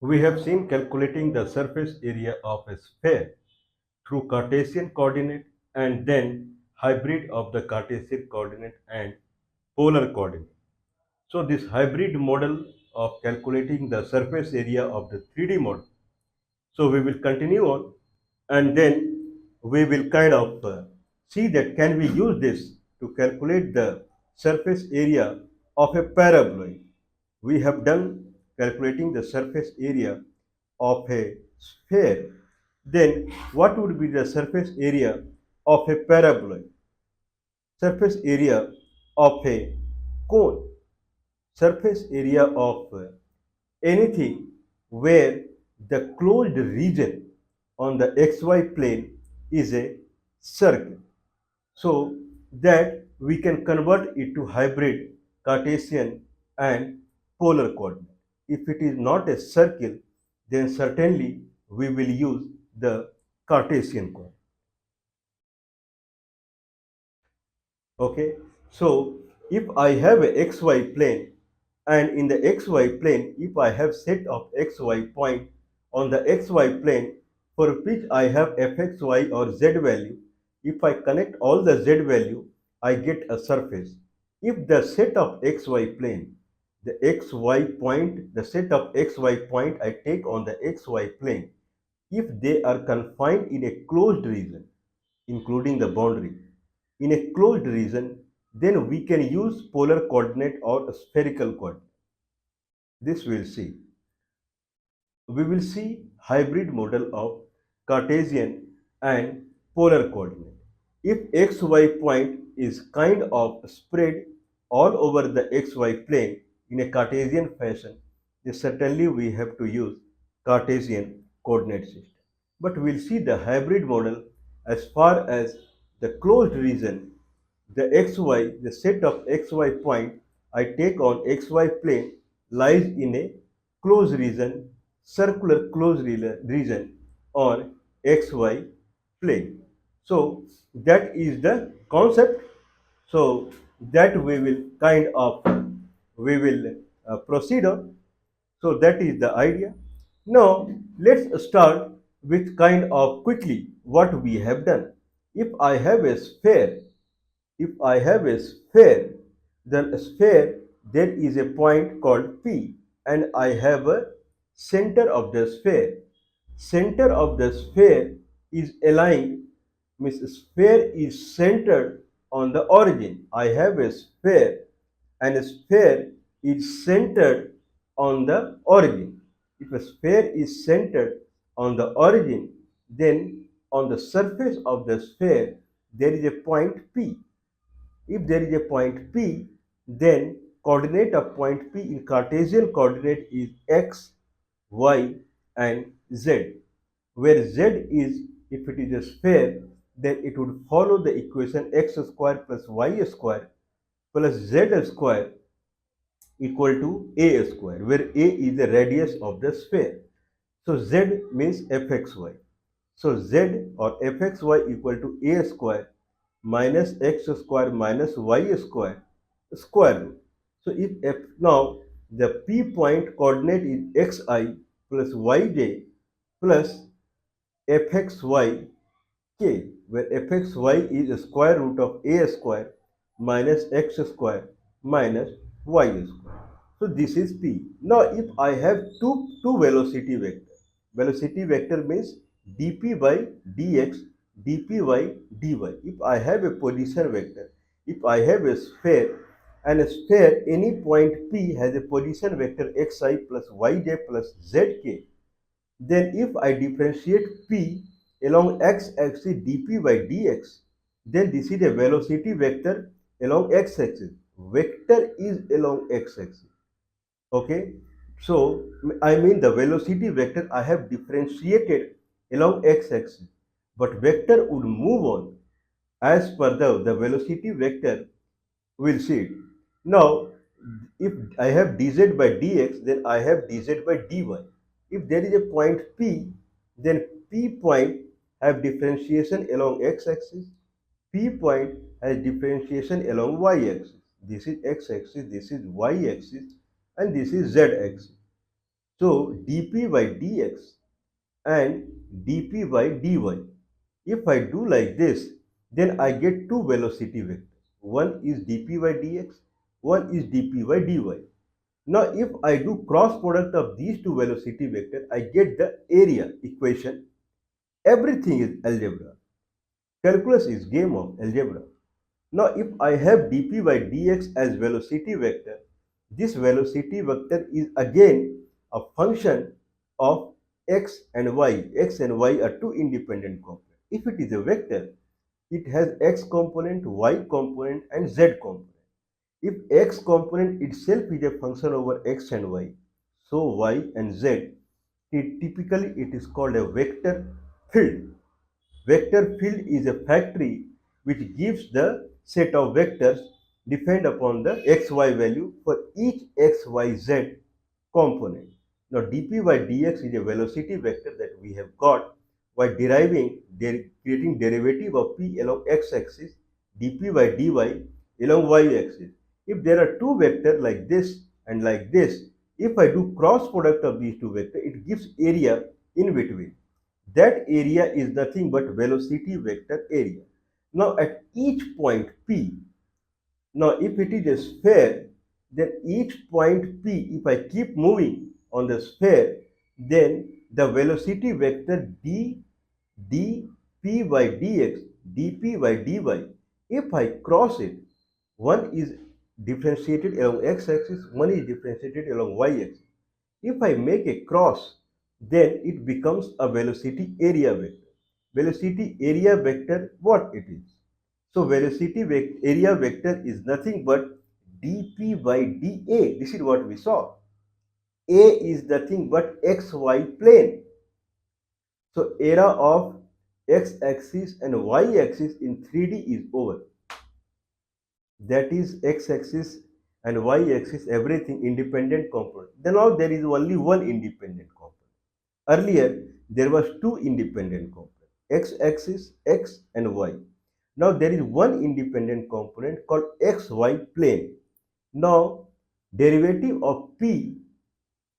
We have seen calculating the surface area of a sphere through Cartesian coordinate and then hybrid of the Cartesian coordinate and polar coordinate. So this hybrid model of calculating the surface area of the 3D model. So we will continue on and then we will kind of see that can we use this to calculate the surface area of a paraboloid. We have done calculating the surface area of a sphere. Then what would be the surface area of a paraboloid? Surface area of a cone, surface area of anything where the closed region on the xy plane is a circle. So that we can convert it to hybrid Cartesian and polar coordinate. If it is not a circle, then certainly we will use the Cartesian coordinate. Okay, so if I have a xy plane and in the xy plane, if I have set of xy point on the xy plane for which I have fxy or z value, if I connect all the z value, I get a surface. If the set of xy plane, the xy point, the set of xy point I take on the xy plane, if they are confined in a closed region, including the boundary, in a closed region, then we can use polar coordinate or spherical coordinate. This we'll see. We will see hybrid model of Cartesian and polar coordinate. If xy point is kind of spread all over the xy plane in a Cartesian fashion, then certainly we have to use Cartesian coordinate system. But we'll see the hybrid model as far as the closed region, the xy, the set of xy point I take on xy plane lies in a closed region, circular closed region on xy plane. So that is the concept. So that we will kind of we will proceed on. So that is the idea. Now let's start with kind of quickly what we have done. If I have a sphere, if I have a sphere, then a sphere there is a point called P and I have a center of the sphere. Center of the sphere is aligned, means sphere is centered on the origin. I have a sphere and a sphere is centered on the origin. If a sphere is centered on the origin, then on the surface of the sphere there is a point P. If there is a point P, then coordinate of point P in Cartesian coordinate is x, y and z, where z is, if it is a sphere, then it would follow the equation x square plus y square plus z square equal to a square, where a is the radius of the sphere. So z means fxy. So z or fxy equal to a square minus x square minus y square square root. So if now the P point coordinate is xi plus yj plus fxy k, where fxy is the square root of a square minus x square minus y square. So this is P. Now if I have two velocity vector, velocity vector means dp by dx, dp by dy. If I have a position vector, if I have a sphere and a sphere, any point P has a position vector xi plus yj plus zk, then if I differentiate P along x-axis dp by dx, then this is a velocity vector along x-axis. Vector is along x-axis. Okay, so I mean the velocity vector I have differentiated along x-axis, but vector would move on as per the velocity vector. We'll see it. Now, if I have dz by dx, then I have dz by dy. If there is a point P, then P point have differentiation along x-axis, P point has differentiation along y-axis. This is x-axis, this is y-axis, and this is z-axis. So dp by dx and dp by dy. If I do like this, then I get two velocity vectors. One is dp by dx, one is dp by dy. Now, if I do cross product of these two velocity vectors, I get the area equation. Everything is algebra. Calculus is game of algebra. Now, if I have dp by dx as velocity vector, this velocity vector is again a function of x and y. X and y are two independent components. If it is a vector, it has x component, y component, and z component. If x component itself is a function over x and y, so y and z, typically it is called a vector field. Vector field is a factory which gives the set of vectors defined upon the xy value for each xyz component. Now dp by dx is a velocity vector that we have got by creating derivative of p along x-axis, dp by dy along y-axis. If there are two vectors like this and like this, if I do cross product of these two vectors, it gives area in between. That area is nothing but velocity vector area. Now at each point P, now if it is a sphere, then each point P, if I keep moving on the sphere, then the velocity vector dp by dx, dp by dy, if I cross it, one is differentiated along x-axis, one is differentiated along y-axis. If I make a cross, then it becomes a velocity area vector. Velocity area vector, what it is? So velocity area vector is nothing but dp by dA. This is what we saw. A is nothing but xy plane. So area of x-axis and y-axis in 3D is over. That is x-axis and y-axis, everything independent component. Then now there is only one independent component. Earlier, there was two independent components, x-axis, x and y. Now there is one independent component called xy plane. Now derivative of p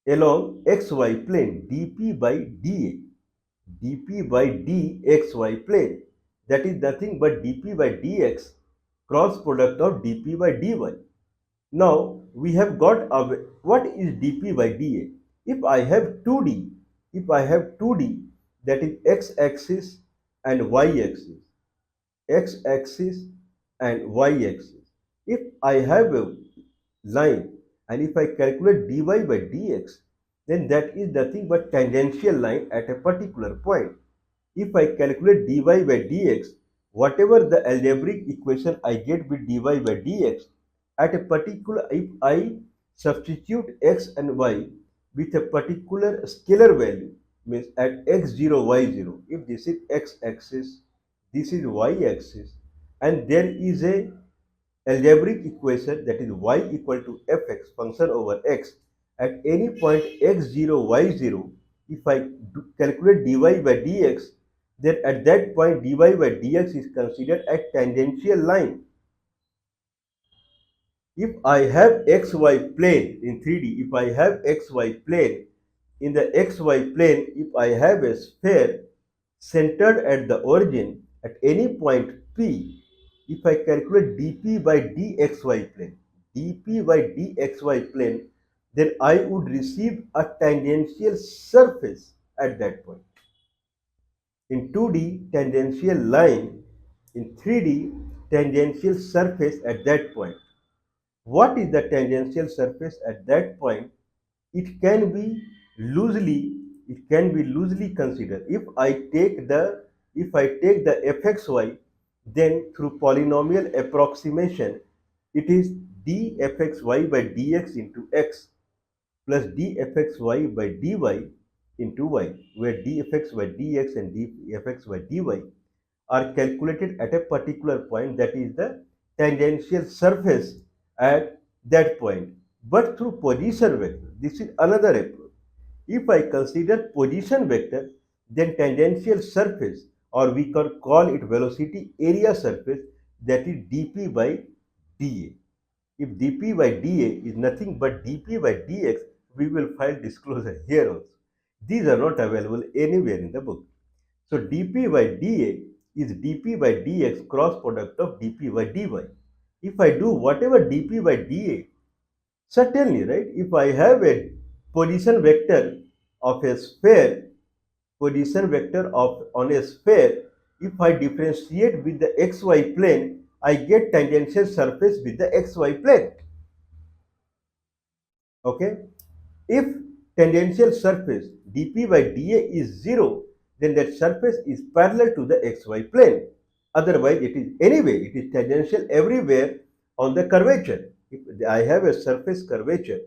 along xy plane, dp by dA, dp by dxy plane, that is nothing but dp by dx cross product of dp by dy. Now we have got what is dp by dA? If I have 2D, that is x-axis and y-axis, x-axis and y-axis. If I have a line and if I calculate dy by dx, then that is nothing but tangential line at a particular point. If I calculate dy by dx, whatever the algebraic equation I get with dy by dx, at a particular, if I substitute x and y with a particular scalar value, means at x0, y0, if this is x-axis, this is y-axis, and there is a algebraic equation that is y equal to fx, function over x, at any point x0, y0, if I calculate dy by dx, then at that point dy by dx is considered a tangential line. If I have xy plane in 3D, if I have xy plane, in the xy plane, if I have a sphere centered at the origin at any point P, if I calculate dp by dxy plane, then I would receive a tangential surface at that point. In 2D, tangential line, in 3D, tangential surface at that point. What is the tangential surface at that point? It can be loosely considered. If I take the fxy, then through polynomial approximation, it is dfxy by dx into x plus dfxy by dy into y, where dfx by dx and dfx by dy are calculated at a particular point, that is the tangential surface at that point. But through position vector, this is another approach. If I consider position vector, then tangential surface, or we can call it velocity area surface, that is dp by dA. If dp by dA is nothing but dp by dx, we will file disclosure here also. These are not available anywhere in the book. So dp by dA is dp by dx cross product of dp by dy. If I do whatever dp by dA, certainly, right, if I have a position vector of a sphere, position vector of on a sphere, if I differentiate with the xy plane, I get tangential surface with the xy plane. Okay. If tangential surface dp by dA is 0, then that surface is parallel to the xy plane. Otherwise, it is anyway, it is tangential everywhere on the curvature. If I have a surface curvature,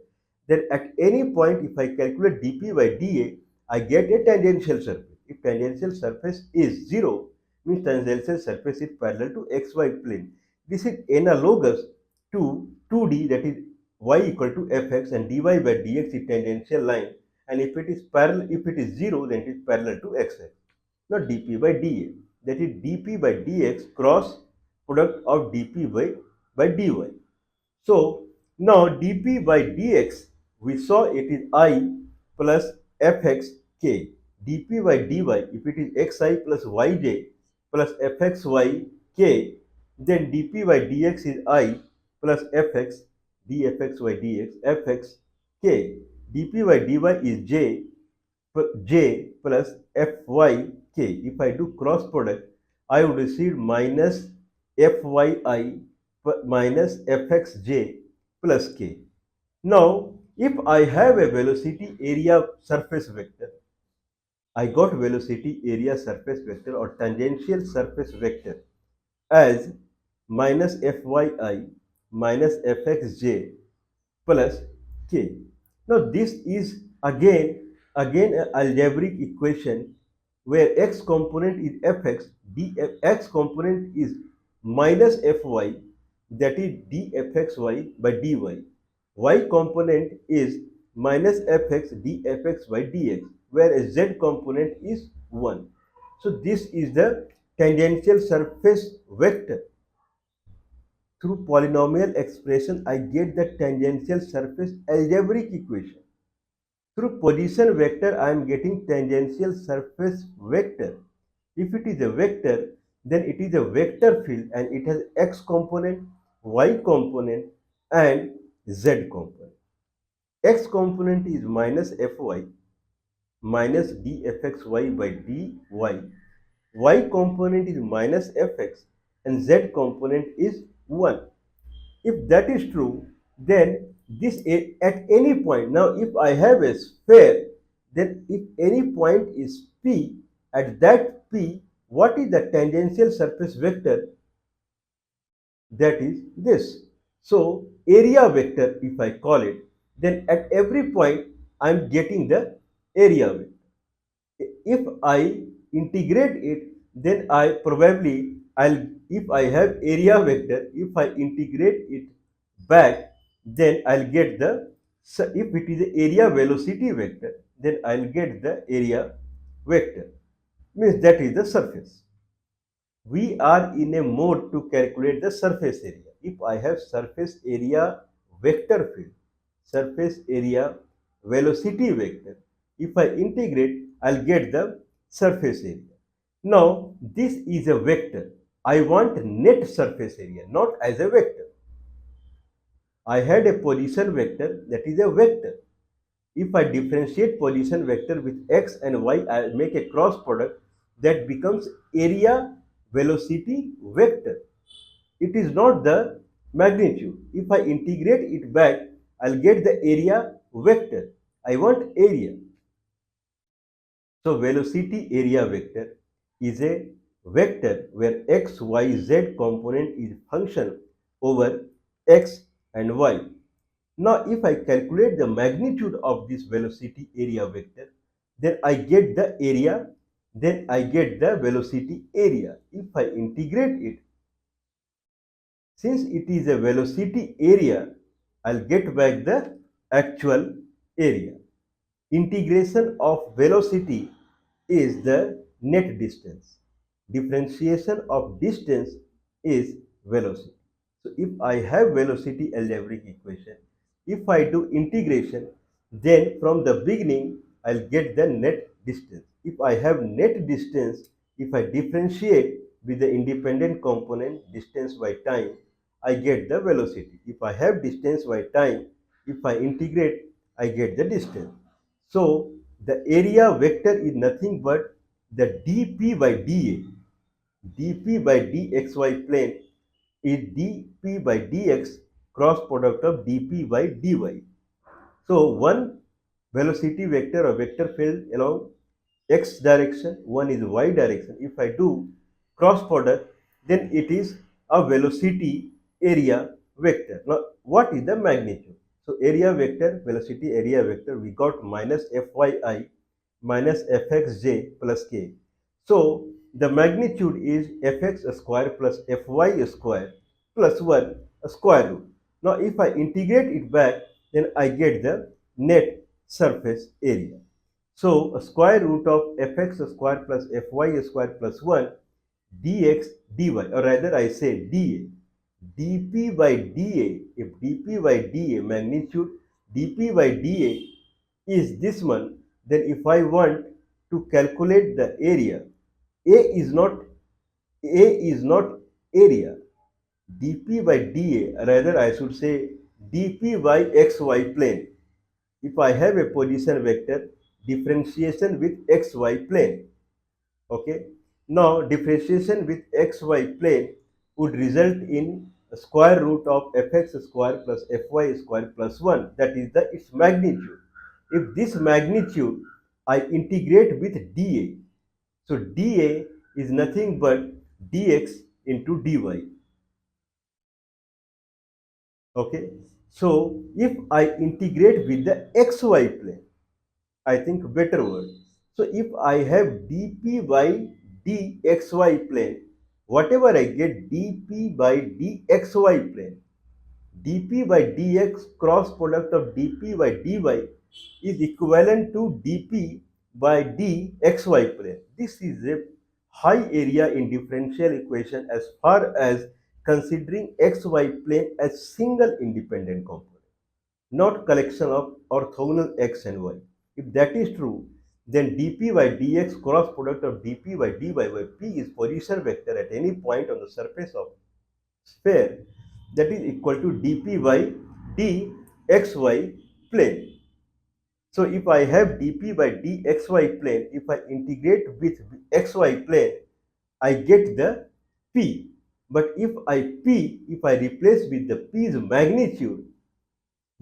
then at any point, if I calculate dp by dA, I get a tangential surface. If tangential surface is 0, means tangential surface is parallel to xy plane. This is analogous to 2D, that is y equal to fx, and dy by dx is tangential line, and if it is parallel, if it is 0, then it is parallel to xx. Not dp by dA, that is dp by dx cross product of dp by dy. So now dp by dx, we saw it is I plus fx k. dp by dy, if it is xi plus yj plus fxy k, then dp by dx is I plus fx dfxy dx fx k. dp by dy is j plus fy k. If I do cross product, I would receive minus fyi minus fxj plus k. Now, if I have a velocity area surface vector, I got velocity area surface vector or tangential surface vector as minus fyi minus fxj plus k. Now this is again an algebraic equation where x component is fx, x component is minus fy, that is dfxy by dy. Y component is minus fx dfx by dx, whereas z component is 1. So this is the tangential surface vector. Through polynomial expression, I get the tangential surface algebraic equation. Through position vector, I am getting tangential surface vector. If it is a vector, then it is a vector field and it has x component, y component and z component. X component is minus fy minus dfxy by dy. Y component is minus fx and z component is 1. If that is true, then this at any point, now if I have a sphere, then if any point is P, at that P, what is the tangential surface vector? That is this. So area vector, if I call it, then at every point I am getting the area vector. If I integrate it, then if I have area vector, if I integrate it back, then I'll get the, so if it is a area velocity vector, then I'll get the area vector, means that is the surface. We are in a mode to calculate the surface area. If I have surface area vector field, surface area velocity vector, if I integrate, I'll get the surface area. Now, this is a vector. I want net surface area, not as a vector. I had a position vector, that is a vector. If I differentiate position vector with x and y, I make a cross product that becomes area velocity vector. It is not the magnitude. If I integrate it back, I'll get the area vector. I want area. So velocity area vector is a vector where x, y, z component is function over x and y. Now, if I calculate the magnitude of this velocity area vector, then I get the area, then I get the velocity area. If I integrate it, since it is a velocity area, I'll get back the actual area. Integration of velocity is the net distance. Differentiation of distance is velocity. So if I have velocity algebraic equation, if I do integration, then from the beginning, I'll get the net distance. If I have net distance, if I differentiate with the independent component distance by time, I get the velocity. If I have distance by time, if I integrate, I get the distance. So the area vector is nothing but the dp by dA. dp by dxy plane is dp by dx cross product of dp by dy. So one velocity vector or vector field along x direction, one is y direction. If I do cross product, then it is a velocity area vector. Now, what is the magnitude? So area vector, velocity area vector, we got minus fyi minus fxj plus k. So the magnitude is fx square plus fy square plus 1 square root. Now if I integrate it back, then I get the net surface area. So a square root of fx square plus fy square plus 1 dx dy, or rather I say dA. dp by dA, if dp by dA magnitude dp by dA is this one, then if I want to calculate the area, A is not area. dp by dA, rather I should say dp by xy plane. If I have a position vector, differentiation with xy plane. Okay. Now differentiation with xy plane would result in a square root of fx square plus fy square plus 1. That is its magnitude. If this magnitude I integrate with dA, so dA is nothing but dx into dy. Okay. So if I integrate with the xy plane, I think better word. So if I have dp by dxy plane, whatever I get dp by dxy plane, dp by dx cross product of dp by dy is equivalent to dp by dxy plane. This is a high area in differential equation as far as considering xy plane as single independent component, not collection of orthogonal x and y. If that is true, then dp by dx cross product of dp by dy by p is position vector at any point on the surface of sphere, that is equal to dp by dxy plane. So if I have dp by dxy plane, if I integrate with xy plane, I get the p. But if I replace with the p's magnitude,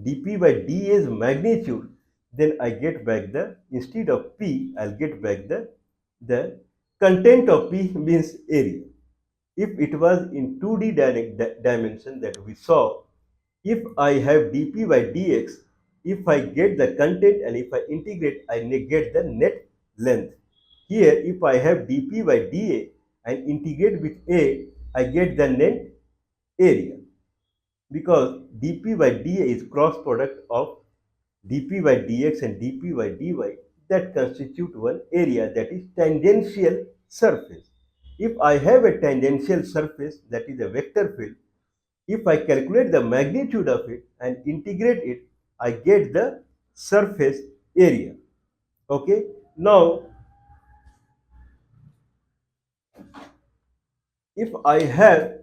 dp by dA's magnitude, then I get back instead of p, I'll get back the content of p means area. If it was in 2D dimension that we saw, if I have dp by dx, if I get the content and if I integrate, I get the net length. Here, if I have dp by dA and integrate with a, I get the net area, because dp by dA is cross product of dp by dx and dp by dy, that constitute one area, that is tangential surface. If I have a tangential surface, that is a vector field, if I calculate the magnitude of it and integrate it, I get the surface area. Okay. Now, if I have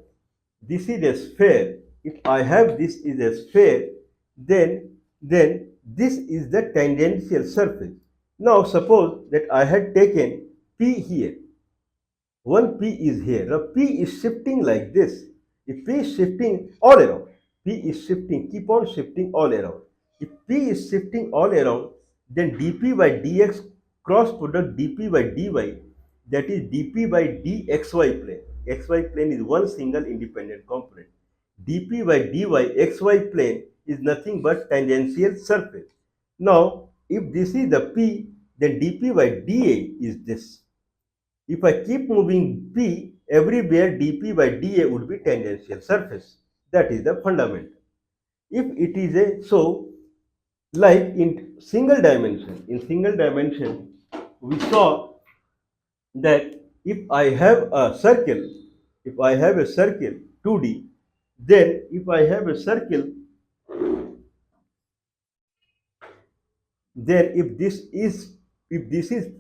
this is a sphere, if I have this is a sphere, then this is the tangential surface. Now suppose that I had taken P here. One P is here. Now P is shifting like this. If P is shifting all around, P is shifting, keep on shifting all around. If P is shifting all around, then dP by dx cross product dP by dy, that is dP by dxy plane. Xy plane is one single independent component. dP by dy xy plane is nothing but tangential surface. Now, if this is the P, then dP by dA is this. If I keep moving P, everywhere dP by dA would be tangential surface. That is the fundamental. If it is like in single dimension, we saw that if I have a circle, 2D, then if I have a circle, Then if this is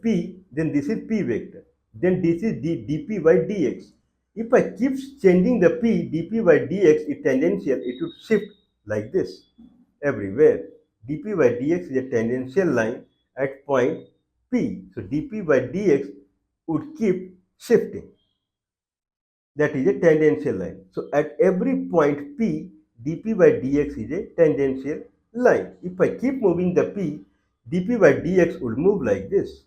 p, then this is p vector. Then this is dp by dx. If I keep changing the p, dp by dx is tangential, it would shift like this everywhere. dp by dx is a tangential line at point p. So dp by dx would keep shifting. That is a tangential line. So at every point P, dp by dx is a tangential line. If I keep moving the P, dp by dx will move like this.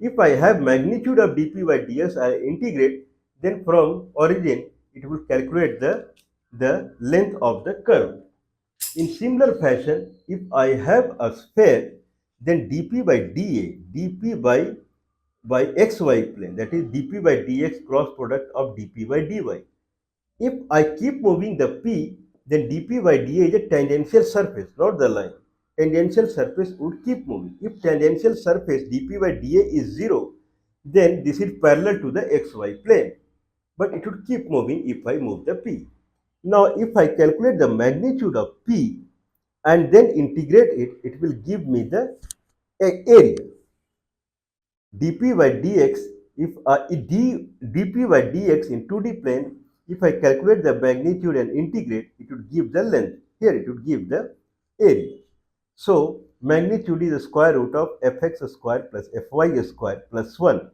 If I have magnitude of dp by dx, I integrate, then from origin, it will calculate the length of the curve. In similar fashion, if I have a sphere, then dp by dA, dp by xy plane, that is dp by dx cross product of dp by dy. If I keep moving the p, then dp by dA is a tangential surface, not the line. Tangential surface would keep moving. If tangential surface dp by dA is 0, then this is parallel to the xy plane. But it would keep moving if I move the p. Now, if I calculate the magnitude of p and then integrate it, it will give me the area. dp by dx, if dp by dx in 2D plane, if I calculate the magnitude and integrate, it would give the length. Here it would give the area. So magnitude is the square root of fx square plus fy square plus 1.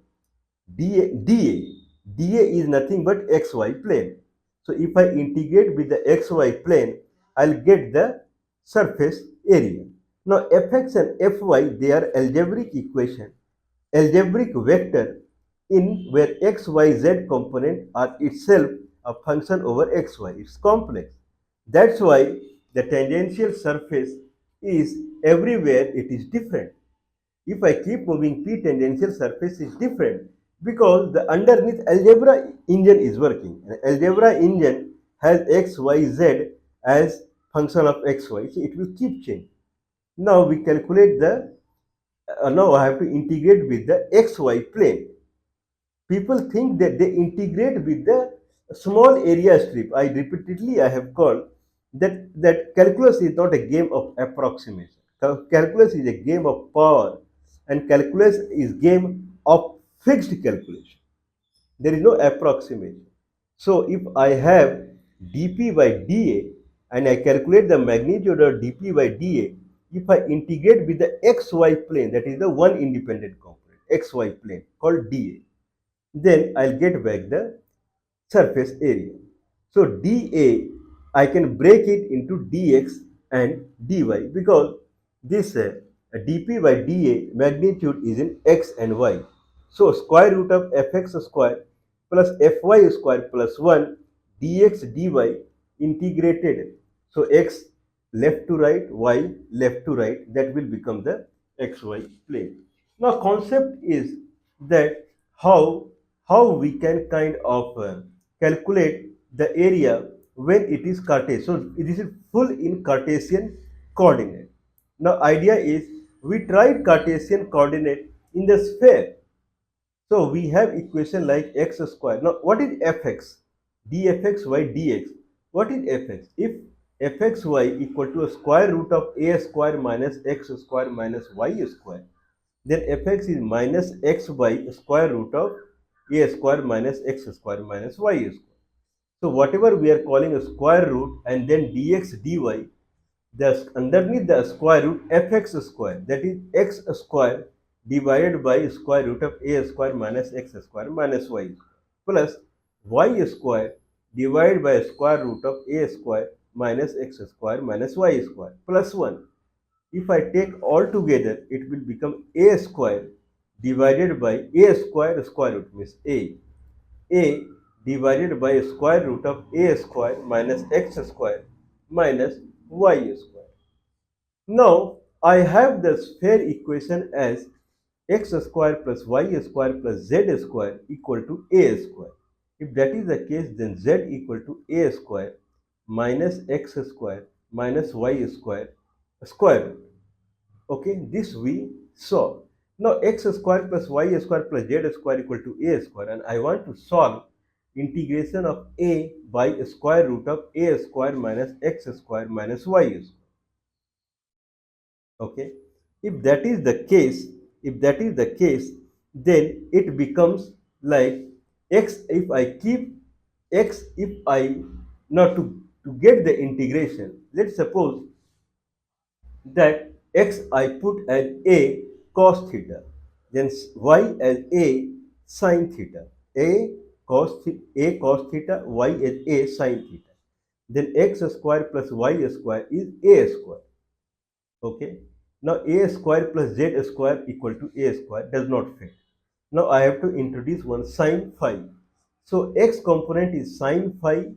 dA is nothing but xy plane. So if I integrate with the xy plane, I'll get the surface area. Now fx and fy, they are algebraic vector in where x, y, z component are itself a function over xy. It's complex. That's why the tangential surface is everywhere it is different. If I keep moving p, tangential surface is different because the underneath algebra engine is working. An algebra engine has x, y, z as function of xy, so it will keep changing. Now we calculate now I have to integrate with the xy plane. People think that they integrate with the small area strip. I have called that calculus is not a game of approximation. Calculus is a game of power, and calculus is game of fixed calculation. There is no approximation. So if I have dp by dA and I calculate the magnitude of dp by dA, if I integrate with the xy plane, that is the one independent component, xy plane called dA, then I'll get back the surface area. So dA, I can break it into dx and dy because this dp by dA magnitude is in x and y. So square root of fx square plus fy square plus 1 dx dy integrated. So x left to right, y left to right, that will become the xy plane. Now concept is that how we can kind of calculate the area when it is Cartesian. So this is full in Cartesian coordinate. Now idea is we tried Cartesian coordinate in the sphere. So we have equation like x square. Now what is fx? dfxy dx. What is fx? If fxy equal to a square root of a square minus x square minus y square, then fx is minus x by square root of a square minus x square minus y square. So whatever we are calling a square root and then dx dy, underneath the square root fx square, that is x square divided by square root of a square minus x square minus y square plus y square divided by square root of a square minus x square minus y square plus 1. If I take all together, it will become a square divided by a square root means a divided by square root of a square minus x square minus y square. Now I have the sphere equation as x square plus y square plus z square equal to a square. If that is the case, then z equal to a square minus x square minus y square root. Okay, this we saw. Now x square plus y square plus z square equal to a square, and I want to solve integration of a by square root of a square minus x square minus y square. Okay, If that is the case, if that is the case, then it becomes like x if I keep x if I now to get the integration. Let's suppose that x I put as a cos theta, then y as a sin theta, a cos theta, y as a sin theta. Then x square plus y square is a square. Okay. Now a square plus z square equal to a square does not fit. Now I have to introduce one sin phi. So x component is sin phi,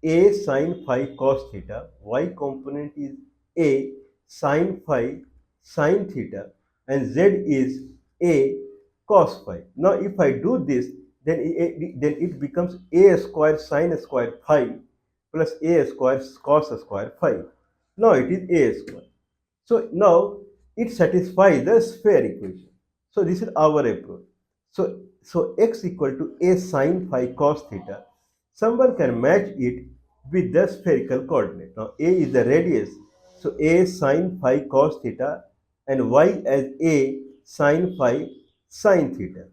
a sin phi cos theta, y component is a sin phi sin theta, and z is a cos phi. Now if I do this, then it becomes a square sin square phi plus a square cos square phi. Now it is a square. So now it satisfies the sphere equation. So this is our approach. So x equal to a sin phi cos theta. Someone can match it with the spherical coordinate. Now a is the radius. So a sin phi cos theta and y as a sin phi sin theta.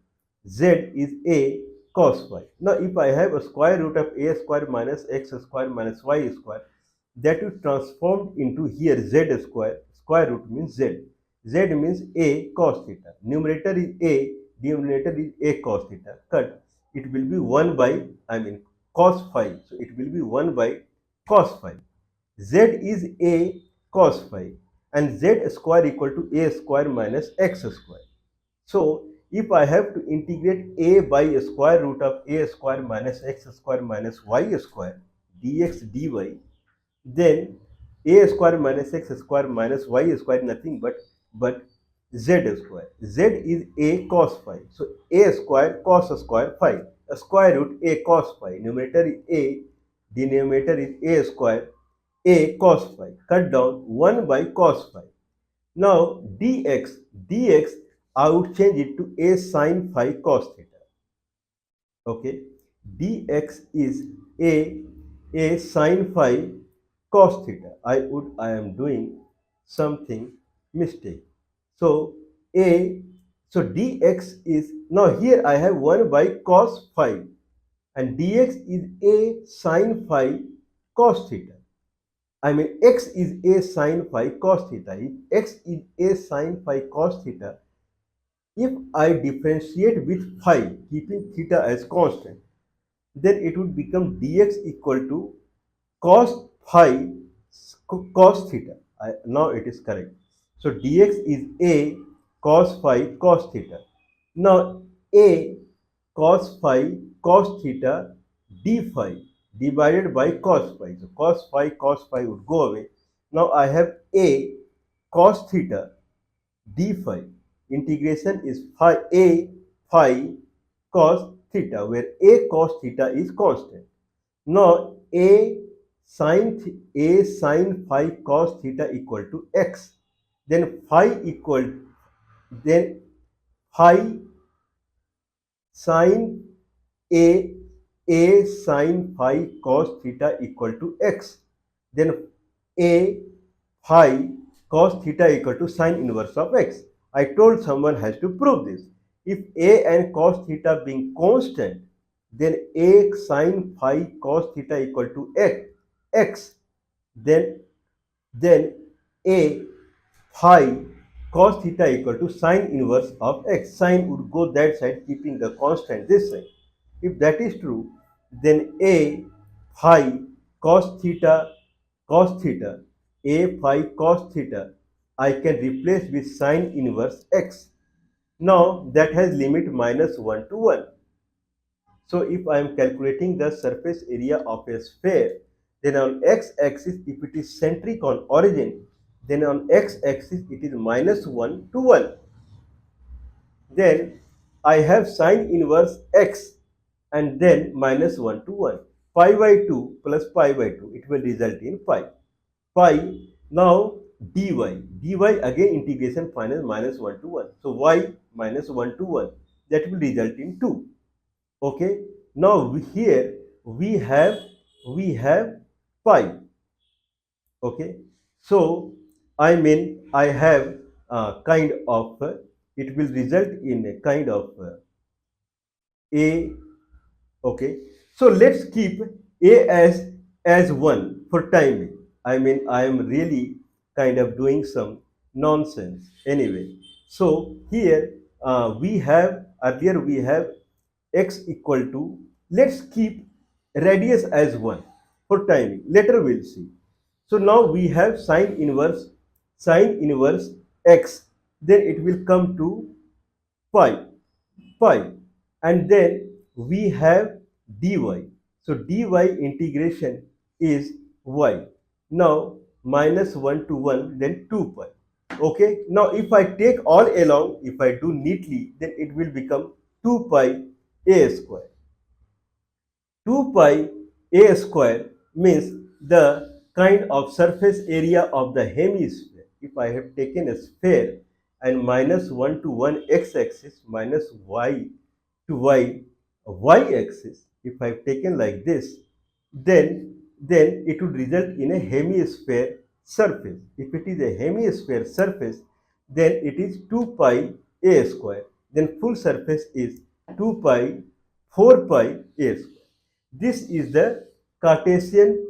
Z is a cos phi. Now if I have a square root of a square minus x square minus y square, that is transformed into here z square. Square root means z. Z means a cos theta. Numerator is a, denominator is a cos theta. Cut. It will be 1 by, cos phi. So it will be 1 by cos phi. Z is a cos phi and z square equal to a square minus x square. So if I have to integrate a by a square root of a square minus x square minus y square dx dy, then a square minus x square minus y square nothing but z square. Z is a cos phi. So a square cos square phi. A square root a cos phi. Numerator is a, denominator is a square a cos phi. Cut down 1 by cos phi. Now dx I would change it to a sin phi cos theta. Okay, dx is a sin phi cos theta. I am doing something mistake. So a so dx is now here I have 1 by cos phi and dx is a sin phi cos theta. X is a sin phi cos theta. If x is a sin phi cos theta, if I differentiate with phi, keeping theta as constant, then it would become dx equal to cos phi cos theta. Now it is correct. So dx is a cos phi cos theta. Now a cos phi cos theta d phi divided by cos phi. So cos phi would go away. Now I have a cos theta d phi. Integration is phi cos theta, where a cos theta is constant. Now a sin phi cos theta equal to x. Then phi sin a sin phi cos theta equal to x. Then a phi cos theta equal to sin inverse of x. I told someone has to prove this. If a and cos theta being constant, then a sin phi cos theta equal to x. Then a phi cos theta equal to sin inverse of x. Sin would go that side, keeping the constant this side. If that is true, then a phi cos theta a phi cos theta I can replace with sin inverse x. Now that has limit minus 1 to 1. So if I am calculating the surface area of a sphere, then on x-axis if it is centric on origin, then on x-axis it is minus 1 to 1. Then I have sin inverse x and then minus 1 to 1. Pi by 2 plus pi by 2, it will result in pi. Pi, now dy again integration final minus 1 to 1. So y minus 1 to 1, that will result in 2. Okay, now here we have pi. Okay, so I have kind of, it will result in a kind of a. Okay, so let's keep a as 1 for timing. I mean, I am really kind of doing some nonsense anyway. So here we have, earlier we have x equal to, let's keep radius as 1 for timing. Later we'll see. So now we have sine inverse x, then it will come to pi, pi, and then we have dy. So dy integration is y. Now minus 1 to 1, then 2 pi. Okay, now if I take all along, if I do neatly, then it will become 2 pi a square. 2 pi a square means the kind of surface area of the hemisphere. If I have taken a sphere and minus 1 to 1 x-axis minus y to y-axis, if I have taken like this, then it would result in a hemisphere surface. If it is a hemisphere surface, then it is 2 pi a square. Then full surface is 2 pi 4 pi a square. This is the Cartesian,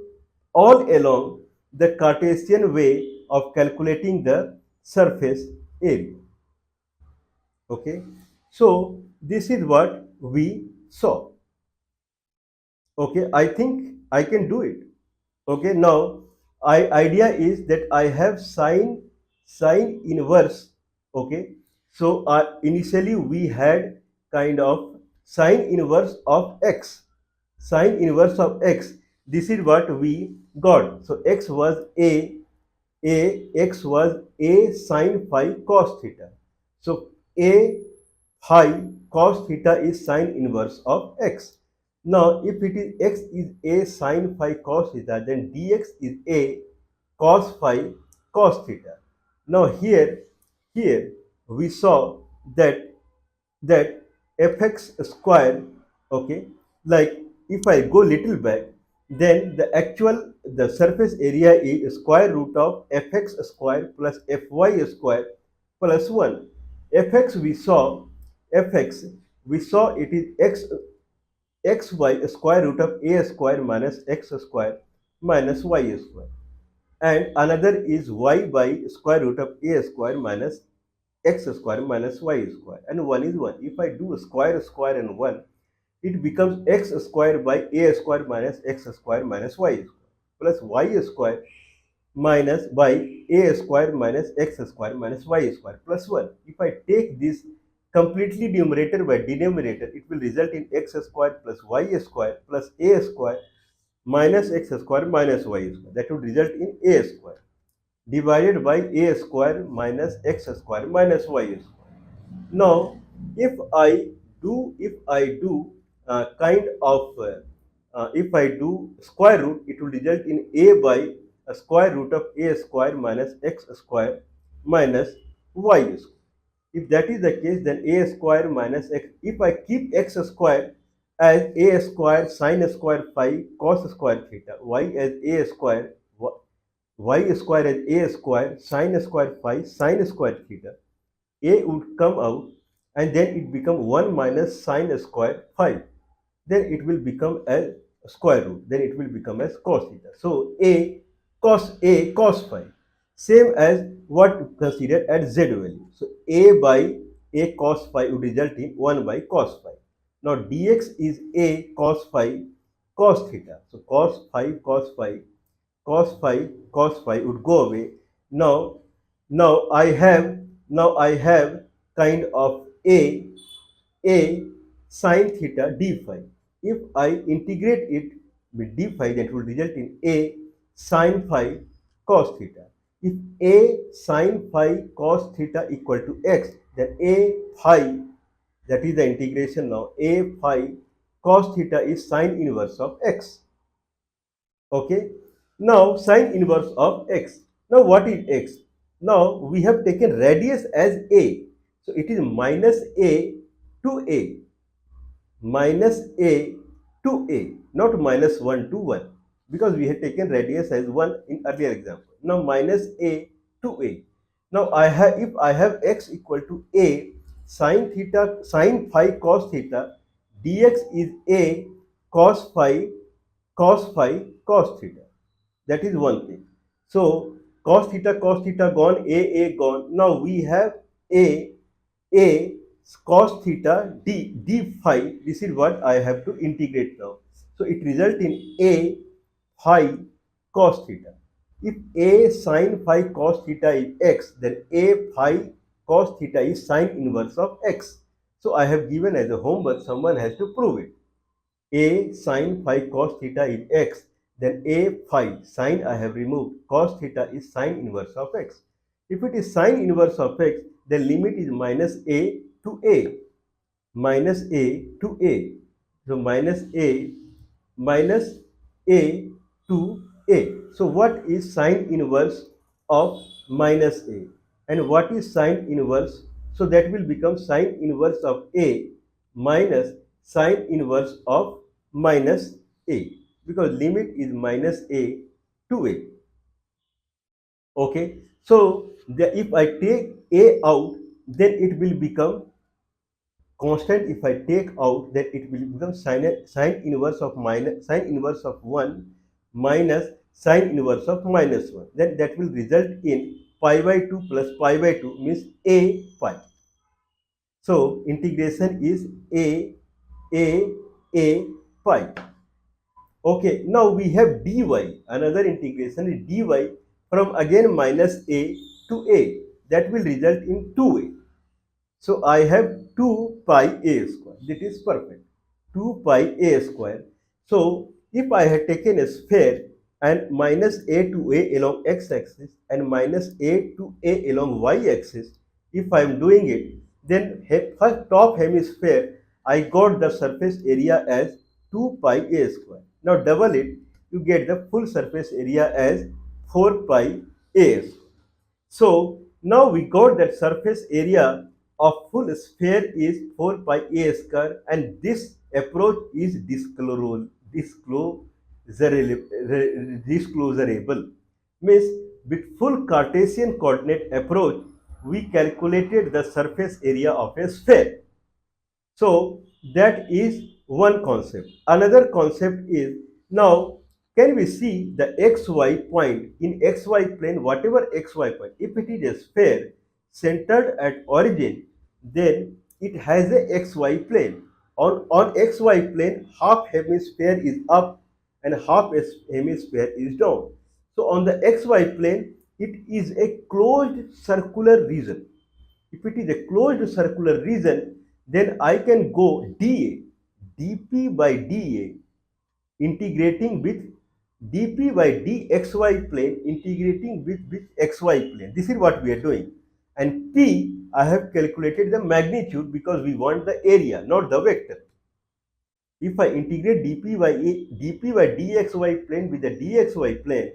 all along the Cartesian way of calculating the surface area. Okay, so this is what we saw. Okay, I think I can do it. Okay, now idea is that I have sine inverse. Okay, so initially we had kind of sine inverse of x, sine inverse of x. This is what we got. So x was x was a sine phi cos theta. So a phi cos theta is sine inverse of x. Now, if it is x is a sine phi cos theta, then dx is a cos phi cos theta. Now here we saw that fx square, okay, like if I go little back, then the surface area is square root of fx square plus fy square plus 1. fx we saw it is xy square root of a square minus x square minus y square, and another is y by square root of a square minus x square minus y square, and 1 is 1. If I do square and 1, it becomes x square by a square minus x square minus y square plus y square minus by a square minus x square minus y square plus 1. If I take this completely numerator by denominator, it will result in x square plus y square plus a square minus x square minus y square. That would result in a square divided by a square minus x square minus y square. Now, if I do if I do square root, it will result in a by a square root of a square minus x square minus y square. If that is the case, then a square minus x. If I keep x square as a square sine square phi cos square theta, y as a square, y square as a square sine square phi sine square theta, a would come out and then it become 1 minus sine square phi. Then it will become a square root. Then it will become as cos theta. So a cos phi, same as what considered at z value. So a by a cos phi would result in 1 by cos phi. Now dx is a cos phi cos theta. So cos phi cos phi would go away. Now I have kind of a sine theta d phi. If I integrate it with d phi, that will result in a sine phi cos theta. If a sine phi cos theta equal to x, then a phi, that is the integration now, a phi cos theta is sine inverse of x. Okay. Now sine inverse of x. Now what is x? Now we have taken radius as a. So it is minus a to a. Minus a to a, not minus 1 to 1, because we had taken radius as 1 in earlier example. Now minus a to a. Now if I have x equal to a sine theta sine phi cos theta, dx is a cos phi cos theta. That is one thing. So cos theta gone, a gone. Now we have a cos theta d phi. This is what I have to integrate now. So it results in a phi cos theta. If a sine phi cos theta is x, then a phi cos theta is sine inverse of x. So I have given as a homework, someone has to prove it. A sine phi cos theta is x, then a phi sine I have removed, cos theta is sine inverse of x. If it is sine inverse of x, then limit is minus a to a, minus a to a. So minus a to a. So what is sine inverse of minus a? And what is sine inverse? So that will become sine inverse of a minus sine inverse of minus a, because limit is minus a to a. Okay. So if I take a out, then it will become constant. If I take out, then it will become sine inverse of 1 minus sine inverse of minus 1. Then that will result in pi by 2 plus pi by 2 means a pi. So integration is a a pi. Okay, now we have dy. Another integration is dy from again minus a to a. That will result in 2a. So I have 2 pi a square. That is perfect. 2 pi a square. So if I had taken a sphere and minus a to a along x-axis and minus a to a along y-axis, if I am doing it, then first top hemisphere, I got the surface area as 2 pi a square. Now double it, you get the full surface area as 4 pi a square. So now we got that surface area of full sphere is 4 pi a square, and this approach is disclosurable. Means with full Cartesian coordinate approach, we calculated the surface area of a sphere. So that is one concept. Another concept is, now can we see the xy point in xy plane, whatever xy point, if it is a sphere centered at origin, then it has a xy plane. On xy plane, half hemisphere is up and half hemisphere is down. So on the xy plane, it is a closed circular region. If it is a closed circular region, then I can go dA, dP by dA, integrating with dP by dxy plane, integrating with xy plane. This is what we are doing. And P, I have calculated the magnitude because we want the area, not the vector. If I integrate dP by dxy plane with the dxy plane,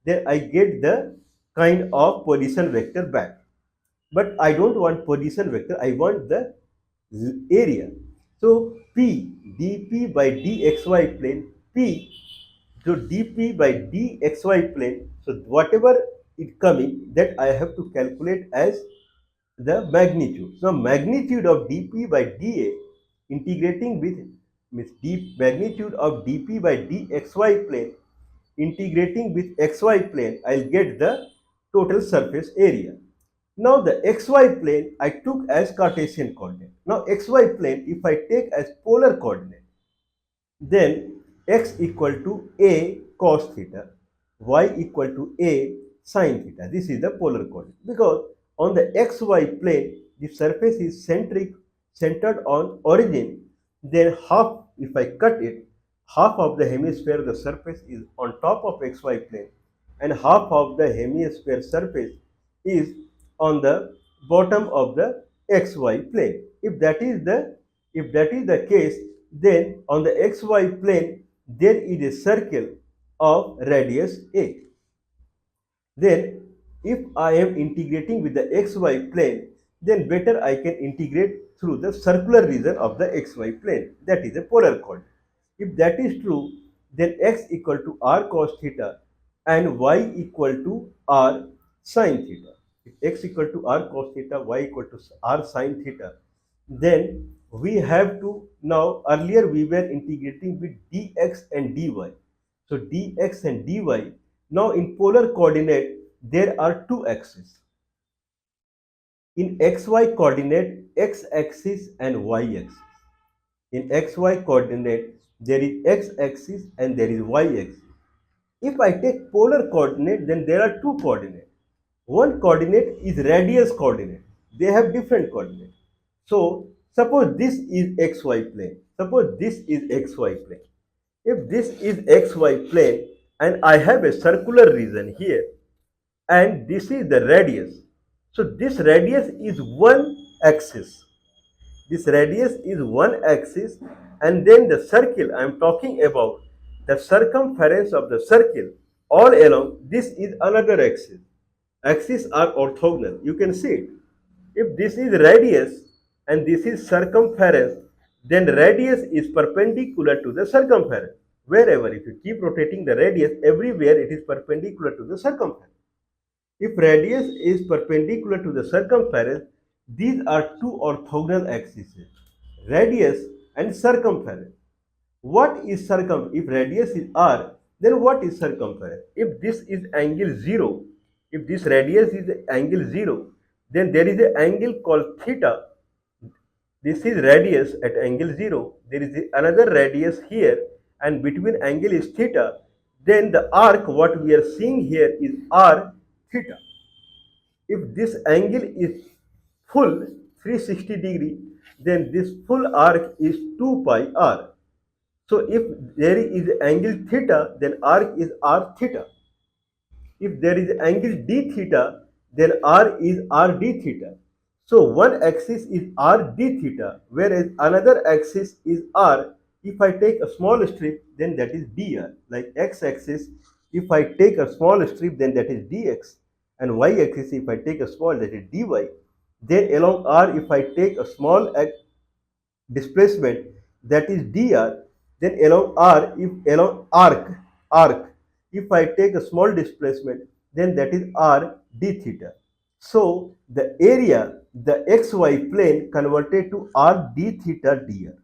then I get the kind of position vector back. But I don't want position vector, I want the area. So P dP by dxy plane, P, so dP by dxy plane, so whatever it coming, that I have to calculate as the magnitude. So magnitude of dP by dA integrating with means magnitude of dP by dxy plane integrating with xy plane, I'll get the total surface area. Now the xy plane I took as Cartesian coordinate. Now xy plane, if I take as polar coordinate, then x equal to a cos theta, y equal to a sin theta. This is the polar coordinate, because on the xy plane the surface is centered on origin. Then half, if I cut it, half of the hemisphere the surface is on top of xy plane and half of the hemisphere surface is on the bottom of the xy plane. If that is the case, then on the xy plane there is a circle of radius a. Then if I am integrating with the xy plane, then better I can integrate through the circular region of the xy plane. That is a polar coordinate. If that is true, then x equal to r cos theta and y equal to r sin theta. if x equal to r cos theta, y equal to r sin theta, then we have to, now earlier we were integrating with dx and dy. So dx and dy, now in polar coordinate there are two axes. In xy coordinate, x axis and y axis. In xy coordinate there is x axis and there is y axis. If I take polar coordinate, then there are two coordinates. One coordinate is radius coordinate. They have different coordinates. So suppose this is xy plane. Suppose this is xy plane. If this is xy plane and I have a circular region here and this is the radius. So this radius is one axis. This radius is one axis, and then the circle I am talking about, the circumference of the circle all along, this is another axis. Axes are orthogonal. You can see it. If this is radius and this is circumference, then radius is perpendicular to the circumference. Wherever, if you keep rotating the radius, everywhere it is perpendicular to the circumference. If radius is perpendicular to the circumference, these are two orthogonal axes, radius and circumference. What is circumference? If radius is r, then what is circumference? If this is angle 0, if this radius is angle 0, then there is an angle called theta. This is radius at angle 0. There is another radius here, and between angle is theta. Then the arc, what we are seeing here is r theta. If this angle is full 360 degree, then this full arc is 2 pi r. So if there is angle theta, then arc is r theta. If there is angle d theta, then r is r d theta. So one axis is r d theta, whereas another axis is r. If I take a small strip, then that is dr. Like x axis, if I take a small strip, then that is dx. And y axis, if I take a small, that is dy. Then along r, if I take a small displacement, that is dr. Then along r, if along arc, if I take a small displacement, then that is r d theta. So the area, the xy plane converted to r d theta dr.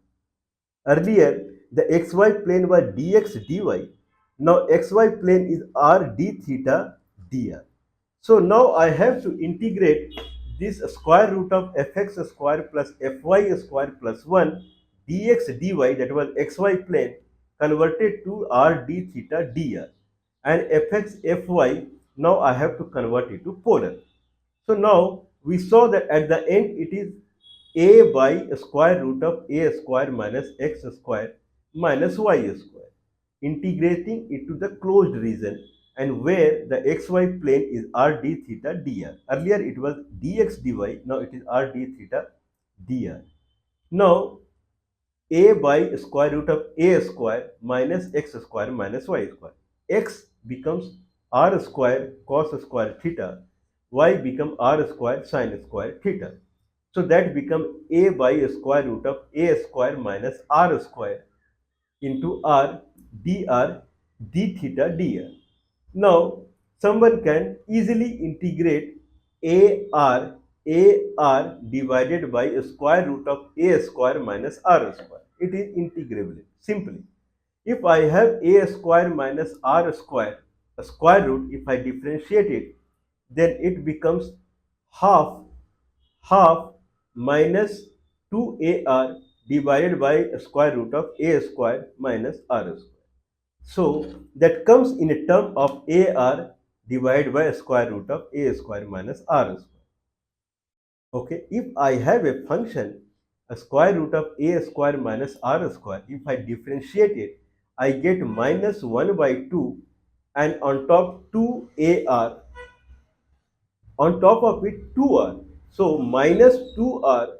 Earlier, the xy plane was dx dy. Now xy plane is r d theta dr. So now I have to integrate this square root of fx square plus fy square plus 1 dx dy, that was xy plane, converted to r d theta dr, and fx fy, now I have to convert it to polar. So now we saw that at the end it is a by square root of a square minus x square minus y square, integrating it to the closed region, and where the xy plane is r d theta dr. Earlier it was dx dy, now it is r d theta dr. Now a by square root of a square minus x square minus y square. X becomes r square cos square theta, y become r square sin square theta. So that becomes a by square root of a square minus r square into r dr d theta dr. Now someone can easily integrate ar divided by square root of a square minus r square. It is integrable simply. If I have a square minus r square, a square root, if I differentiate it, then it becomes half minus 2ar divided by square root of a square minus r square. So that comes in a term of ar divided by square root of a square minus r square. Okay, if I have a function, a square root of a square minus r square, if I differentiate it, I get minus 1 by 2, and on top 2ar, on top of it 2r. So minus 2r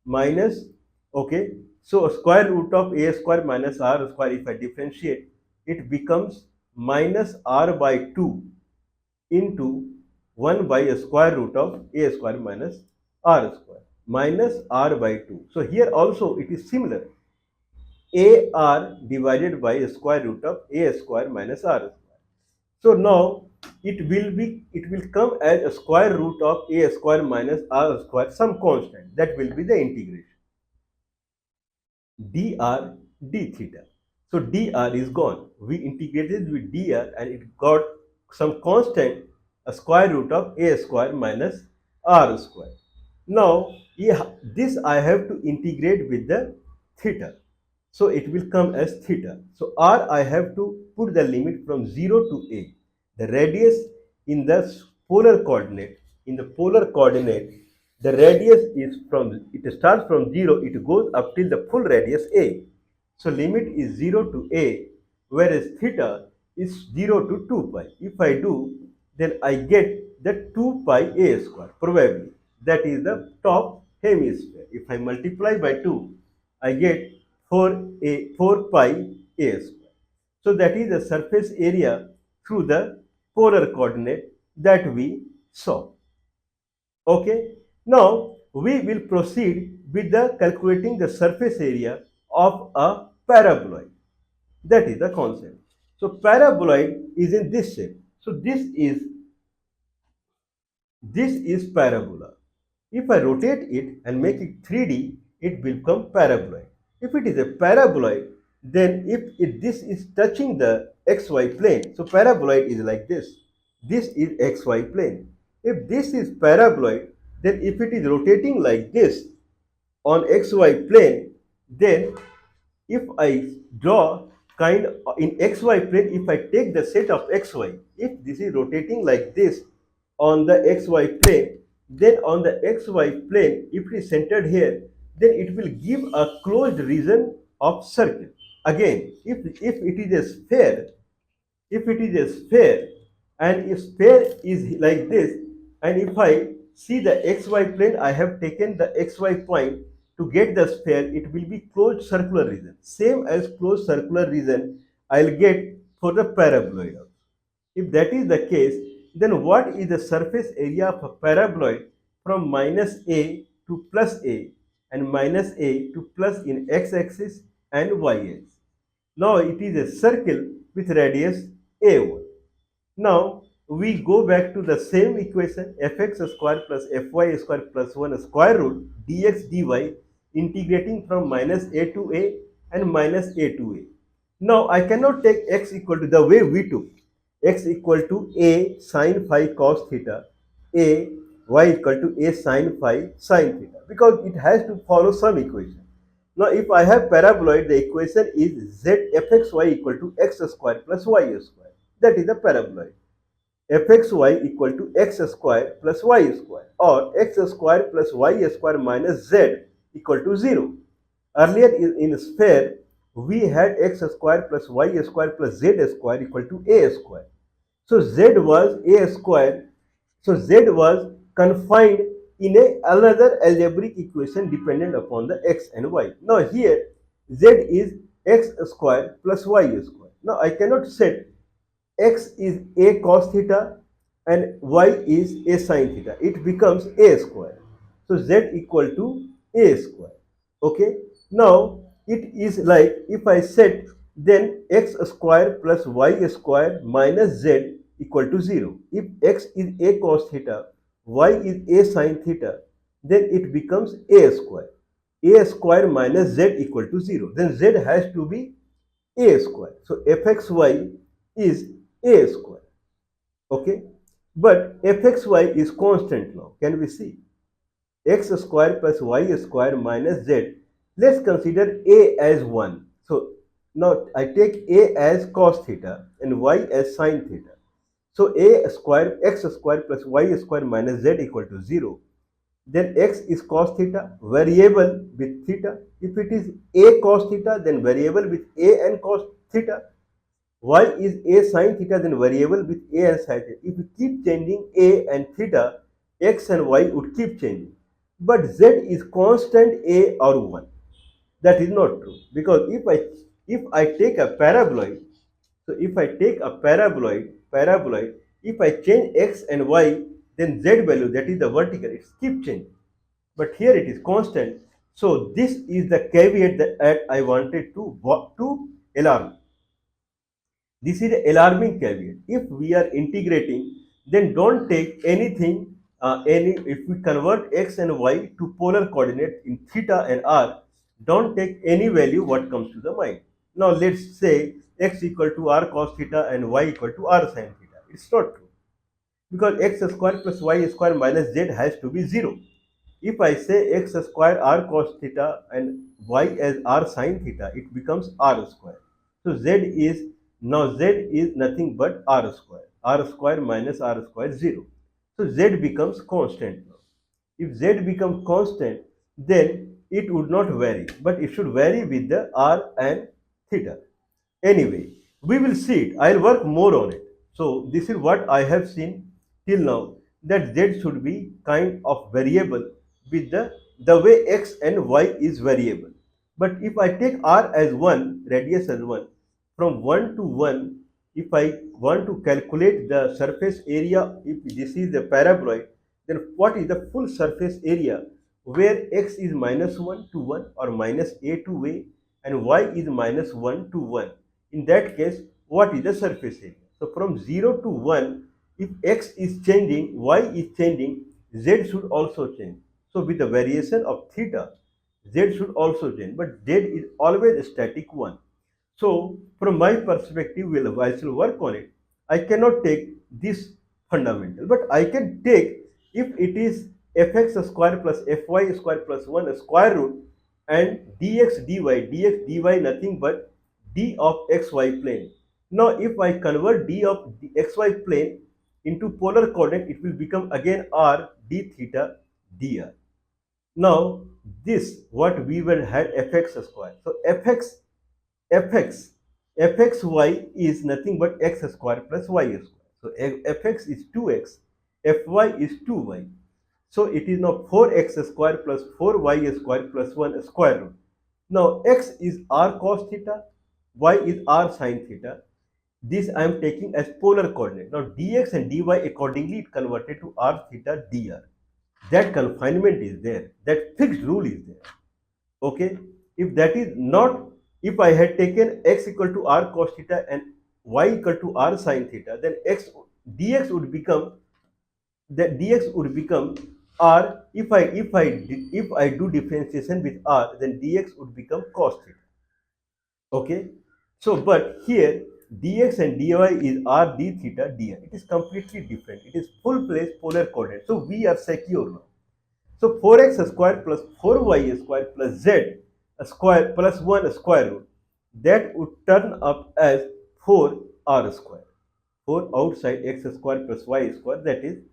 minus, okay, so square root of a square minus r square, if I differentiate, it becomes minus r by 2 into 1 by a square root of a square minus r square, minus r by 2. So here also it is similar, ar divided by a square root of a square minus r square. So now it will come as a square root of a square minus r square, some constant. That will be the integration. Dr d theta. So dr is gone. We integrated with dr and it got some constant, a square root of a square minus r square. Now this I have to integrate with the theta. So it will come as theta. So r I have to put the limit from 0 to a. The radius in the polar coordinate, the radius is it starts from 0, it goes up till the full radius a. So limit is 0 to a, whereas theta is 0 to 2 pi. If I do, then I get the 2 pi a square, probably. That is the top hemisphere. If I multiply by 2, I get 4 pi a square. So that is the surface area through the polar coordinate that we saw. Okay. Now we will proceed with the calculating the surface area of a paraboloid. That is the concept. So paraboloid is in this shape. So this is parabola. If I rotate it and make it 3D, it will become paraboloid. If it is a paraboloid, then if this is touching the xy plane, so paraboloid is like this. This is xy plane. If this is paraboloid, then if it is rotating like this on xy plane, then if I draw kind in xy plane, if I take the set of xy, if this is rotating like this on the xy plane, then on the xy plane, if it is centered here, then it will give a closed region of circle. Again, if it is a sphere, if it is a sphere, and if sphere is like this, and if I see the xy plane, I have taken the xy point to get the sphere, it will be closed circular region. Same as closed circular region I'll get for the paraboloid. If that is the case, then what is the surface area of a paraboloid from minus a to plus a and minus a to plus in x-axis and y-axis? Now it is a circle with radius a1. Now we go back to the same equation, fx square plus fy square plus 1 square root dx dy, integrating from minus a to a and minus a to a. Now I cannot take x equal to the way we took x equal to a sine phi cos theta, a y equal to a sine phi sine theta, because it has to follow some equation. Now if I have paraboloid, the equation is z fxy equal to x square plus y square. That is the paraboloid. Fxy equal to x square plus y square, or x square plus y square minus z equal to 0. Earlier in sphere, we had x square plus y square plus z square equal to a square. So z was a square. So z was confined in another algebraic equation dependent upon the x and y. Now here z is x square plus y square. Now I cannot set x is a cos theta and y is a sin theta. It becomes a square. So z equal to a square. Okay. Now it is like if I set then x square plus y square minus z equal to 0. If x is a cos theta, y is a sin theta, then it becomes a square. A square minus z equal to 0. Then z has to be a square. So fxy is a square. Okay. But fxy is constant now. Can we see? X square plus y square minus z. Let's consider a as 1. So now I take a as cos theta and y as sin theta. So a square x square plus y square minus z equal to 0. Then x is cos theta, variable with theta. If it is a cos theta, then variable with a and cos theta. Y is a sin theta, then variable with a and sin theta. If you keep changing a and theta, x and y would keep changing. But z is constant a or 1. That is not true, because if I take a paraboloid, so if I take a paraboloid, if I change x and y, then z value, that is the vertical, it keeps changing. But here it is constant. So this is the caveat that I wanted to alarm. This is an alarming caveat. If we are integrating, then don't take anything, if we convert x and y to polar coordinate in theta and r, don't take any value what comes to the mind. Now let's say x equal to r cos theta and y equal to r sin theta. It's not true, because x square plus y square minus z has to be 0. If I say x square r cos theta and y as r sin theta, it becomes r square. So z is nothing but r square. R square minus r square 0. So z becomes constant now. If z becomes constant, then it would not vary, but it should vary with the r and theta. Anyway, we will see it. I'll work more on it. So this is what I have seen till now, that z should be kind of variable with the way x and y is variable. But if I take r as 1, radius as 1, from 1 to 1, if I want to calculate the surface area, if this is the paraboloid, then what is the full surface area where x is minus 1 to 1 or minus a to a and y is minus 1 to 1. In that case, what is the surface area? So from 0 to 1, if x is changing, y is changing, z should also change. So with the variation of theta, z should also change, but z is always static 1. So from my perspective, I shall work on it. I cannot take this fundamental, but I can take, if it is fx square plus fy square plus 1 square root and dx dy nothing but d of xy plane. Now if I convert d of the xy plane into polar coordinate, it will become again r d theta dr. Now this what we will had fx square. So fx fxy is nothing but x square plus y square. So fx is 2x, fy is 2y. So it is now 4x square plus 4y square plus 1 square root. Now x is r cos theta, y is r sin theta. This I am taking as polar coordinate. Now dx and dy accordingly converted to r theta dr. That confinement is there. That fixed rule is there. Okay, if that is not, if I had taken x equal to r cos theta and y equal to r sin theta, then dx would become, r. If I do differentiation with r, then dx would become cos theta. Okay, so but here dx and dy is r d theta dr. It is completely different. It is full place polar coordinate. So we are secure now. So 4x square plus 4y square plus z square plus 1 square root, that would turn up as 4r square. 4 outside x square plus y square, that is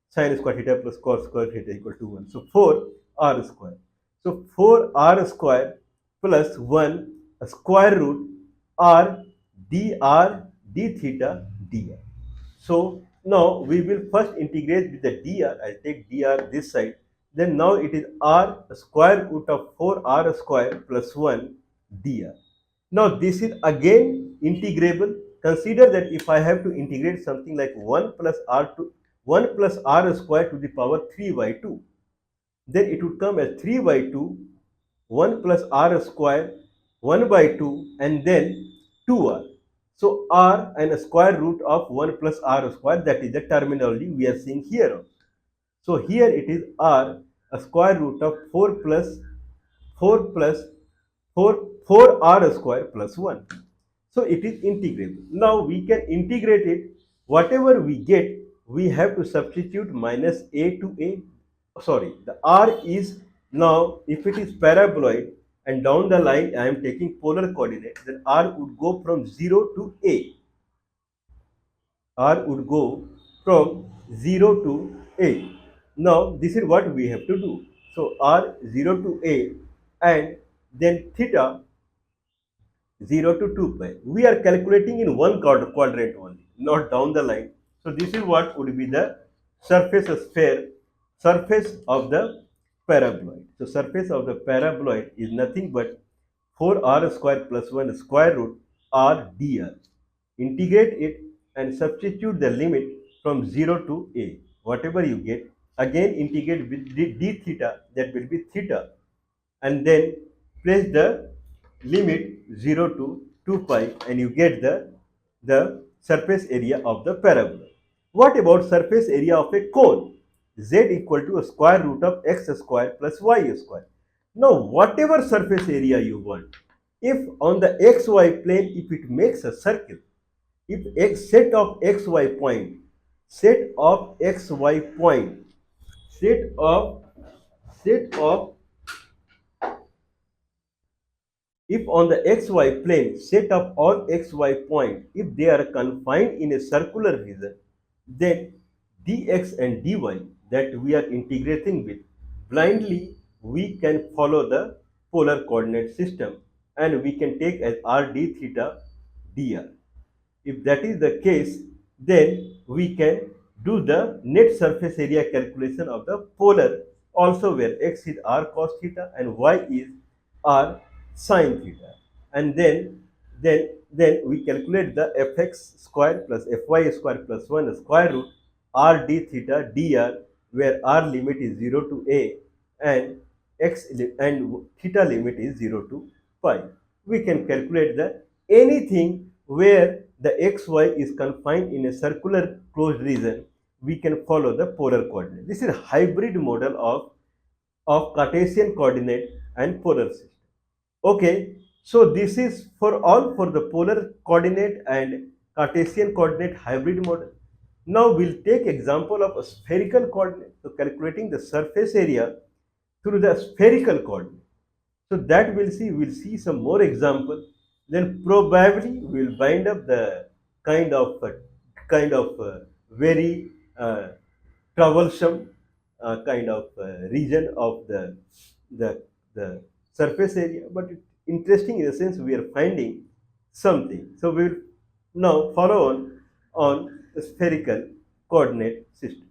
sin square theta plus cos square theta equal to 1. So 4r square. So 4r square plus 1 square root r dr d theta dr. So now we will first integrate with the dr. I'll take dr this side. Then now it is r square root of 4r square plus 1 dr. Now this is again integrable. Consider that if I have to integrate something like 1 plus r square to the power 3 by 2, then it would come as 3 by 2, 1 plus r square, 1 by 2, and then 2r. So r and a square root of 1 plus r square, that is the terminology we are seeing here. So here it is r a square root of 4 plus 4r square plus 1. So it is integrable. Now we can integrate it. Whatever we get, we have to substitute minus a to a. Sorry, the r is now, if it is paraboloid and down the line I am taking polar coordinate, then r would go from 0 to a. R would go from 0 to a. Now this is what we have to do. So r 0 to a, and then theta 0 to 2 pi. We are calculating in one quadrant only, not down the line. So this is what would be the surface sphere, surface of the paraboloid. So surface of the paraboloid is nothing but 4r square plus 1 square root r dr. Integrate it and substitute the limit from 0 to a. Whatever you get, again integrate with d theta, that will be theta, and then place the limit 0 to 2 pi, and you get the surface area of the parabola. What about surface area of a cone? Z equal to a square root of x square plus y square. Now, whatever surface area you want, if on the xy plane, if it makes a circle, if x set of xy point, set of xy point, set of set of if on the xy plane, set of all xy point, if they are confined in a circular region, then dx and dy that we are integrating with, blindly we can follow the polar coordinate system and we can take as r d theta dr. If that is the case, then we can do the net surface area calculation of the polar also, where x is r cos theta and y is r sin theta. And then we calculate the fx square plus fy square plus 1 square root r d theta dr, where r limit is 0 to a and and theta limit is 0 to pi. We can calculate the anything where the xy is confined in a circular closed region, we can follow the polar coordinate. This is a hybrid model of Cartesian coordinate and polar system. Okay, so this is for all for the polar coordinate and Cartesian coordinate hybrid model. Now we'll take example of a spherical coordinate. So calculating the surface area through the spherical coordinate. So that we'll see some more example. Then probably we'll bind up the kind of very troublesome kind of region of the the surface area, but it's interesting in the sense we are finding something. So we'll now follow on the spherical coordinate system.